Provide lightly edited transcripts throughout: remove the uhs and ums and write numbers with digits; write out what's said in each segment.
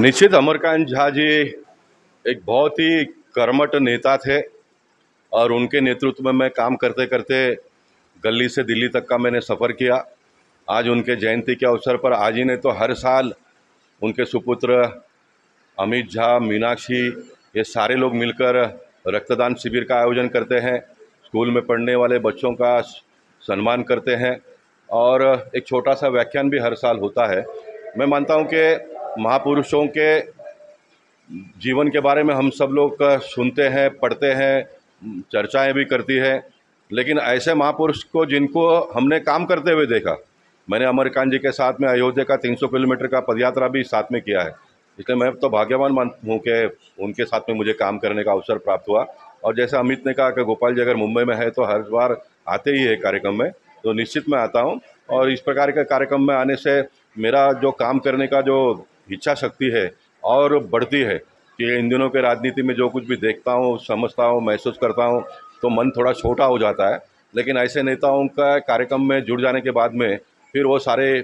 निश्चित अमरकांत झा जी एक बहुत ही कर्मठ नेता थे और उनके नेतृत्व में मैं काम करते करते गली से दिल्ली तक का मैंने सफ़र किया। आज उनके जयंती के अवसर पर आज ही नहीं तो हर साल उनके सुपुत्र अमित झा, मीनाक्षी, ये सारे लोग मिलकर रक्तदान शिविर का आयोजन करते हैं। स्कूल में पढ़ने वाले बच्चों का सम्मान करते हैं और एक छोटा सा व्याख्यान भी हर साल होता है। मैं मानता हूं कि महापुरुषों के जीवन के बारे में हम सब लोग सुनते हैं, पढ़ते हैं, चर्चाएं भी करती है, लेकिन ऐसे महापुरुष को जिनको हमने काम करते हुए देखा, मैंने अमरकांत जी के साथ में अयोध्या का 300 किलोमीटर का पदयात्रा भी साथ में किया है। इसलिए मैं तो भाग्यवान हूँ कि उनके साथ में मुझे काम करने का अवसर प्राप्त हुआ। और जैसे अमित ने कहा कि गोपाल जी अगर मुंबई में है तो हर बार आते ही है कार्यक्रम में, तो निश्चित मैं आता हूँ। और इस प्रकार के कार्यक्रम में आने से मेरा जो काम करने का जो इच्छा शक्ति है और बढ़ती है कि इन दिनों के राजनीति में जो कुछ भी देखता हूँ, समझता हूँ, महसूस करता हूँ, तो मन थोड़ा छोटा हो जाता है। लेकिन ऐसे नेताओं का कार्यक्रम में जुड़ जाने के बाद में फिर वो सारे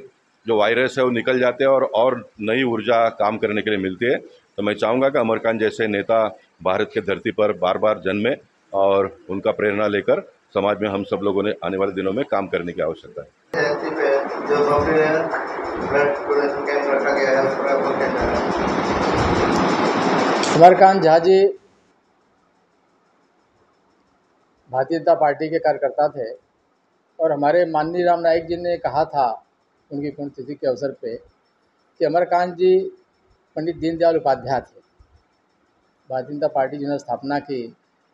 जो वायरस है वो निकल जाते हैं और नई ऊर्जा काम करने के लिए मिलती है। तो मैं चाहूँगा कि अमरकांत जैसे नेता भारत के धरती पर बार बार जन्मे और उनका प्रेरणा लेकर समाज में हम सब लोगों ने आने वाले दिनों में काम करने की आवश्यकता है। अमरकांत झा जी भारतीय जनता पार्टी के कार्यकर्ता थे और हमारे माननीय राम नाईक जी ने कहा था उनकी पुण्यतिथि के अवसर पे कि अमरकांत जी पंडित दीनदयाल उपाध्याय थे। भारतीय जनता पार्टी जिन्होंने स्थापना की,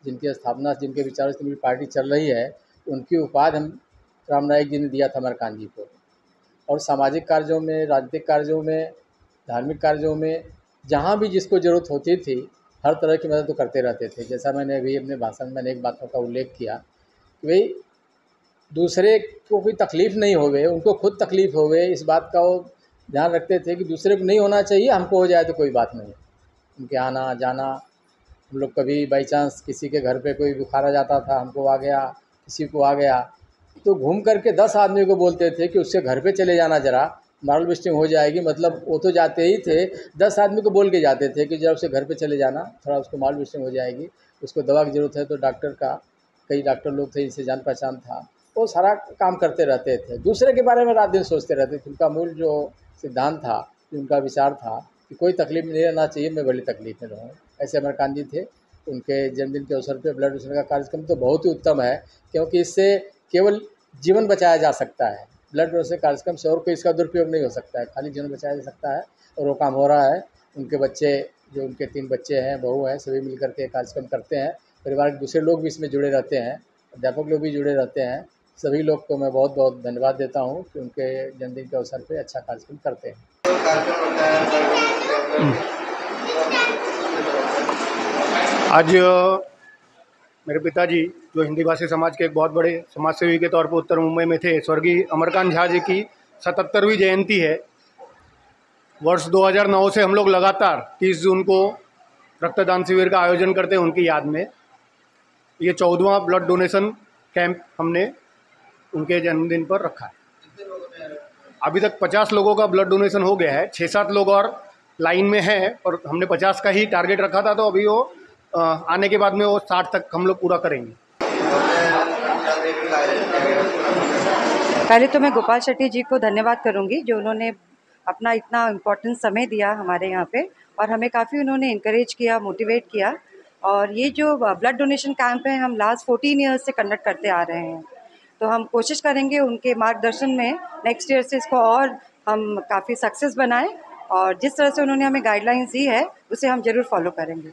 जिनकी स्थापना जिनके विचारों से मेरी पार्टी चल रही है, उनकी उपाधि हम राम नाईक जी ने दिया था अमरकांत जी को। और सामाजिक कार्यों में, राजनीतिक कार्यों में, धार्मिक कार्यों में जहाँ भी जिसको ज़रूरत होती थी हर तरह की मदद तो करते रहते थे। जैसा मैंने अभी अपने भाषण में एक बातों का उल्लेख किया कि भाई दूसरे को कोई तकलीफ़ नहीं होवे, उनको खुद तकलीफ़ होवे, इस बात का वो ध्यान रखते थे कि दूसरे को नहीं होना चाहिए, हमको हो जाए तो कोई बात नहीं। उनके आना जाना, हम लोग कभी बाई चांस किसी के घर पे कोई बुखार आ जाता था, हमको आ गया, किसी को आ गया, तो घूम करके 10 आदमी को बोलते थे कि उसके घर पे चले जाना, ज़रा मार्बल ब्लीचिंग हो जाएगी। मतलब वो तो जाते ही थे, 10 आदमी को बोल के जाते थे कि जरा उसके घर पे चले जाना, थोड़ा उसको मार्बल ब्लीचिंग हो जाएगी, उसको दवा की ज़रूरत है तो डॉक्टर का, कई डॉक्टर लोग थे जिनसे जान पहचान था, वो सारा काम करते रहते थे। दूसरे के बारे में रात दिन सोचते रहते थे। उनका मूल जो सिद्धांत था, उनका विचार था कि कोई तकलीफ़ नहीं रहना चाहिए, मैं बड़ी तकलीफ़ में रहूँ। ऐसे अमरकांत जी थे। उनके जन्मदिन के अवसर पे ब्लड डोनेशन का कार्यक्रम तो बहुत ही उत्तम है, क्योंकि इससे केवल जीवन बचाया जा सकता है। ब्लड डोनेशन कार्यक्रम से और कोई इसका दुरुपयोग नहीं हो सकता है, खाली जीवन बचाया जा सकता है और वो काम हो रहा है। उनके बच्चे, जो उनके 3 बच्चे हैं, बहू हैं, सभी मिल कर के कार्यक्रम करते हैं। परिवार के दूसरे लोग भी इसमें जुड़े रहते हैं, अध्यापक लोग भी जुड़े रहते हैं। सभी लोग को मैं बहुत बहुत धन्यवाद देता हूँ कि उनके जन्मदिन के अवसर पे अच्छा कार्यक्रम करते हैं। आज मेरे पिताजी जो हिंदी भाषी समाज के एक बहुत बड़े समाजसेवी के तौर पर उत्तर मुंबई में थे, स्वर्गीय अमरकांत झा जी की 77वीं जयंती है। वर्ष 2009 से हम लोग लगातार 30 जून को रक्तदान शिविर का आयोजन करते हैं उनकी याद में। ये 14वां ब्लड डोनेशन कैंप हमने उनके जन्मदिन पर रखा है। अभी तक 50 लोगों का ब्लड डोनेशन हो गया है, 6-7 लोग और लाइन में हैं और हमने 50 का ही टारगेट रखा था, तो अभी वो आने के बाद में वो 60 तक हम लोग पूरा करेंगे। पहले तो मैं गोपाल शेट्टी जी को धन्यवाद करूंगी जो उन्होंने अपना इतना इम्पोर्टेंट समय दिया हमारे यहाँ पे और हमें काफ़ी उन्होंने इनकरेज किया, मोटिवेट किया। और ये जो ब्लड डोनेशन कैंप है हम लास्ट 14 ईयर्स से कंडक्ट करते आ रहे हैं, तो हम कोशिश करेंगे उनके मार्गदर्शन में नेक्स्ट ईयर से इसको और हम काफ़ी सक्सेस बनाएं और जिस तरह से उन्होंने हमें गाइडलाइंस दी है उसे हम ज़रूर फॉलो करेंगे।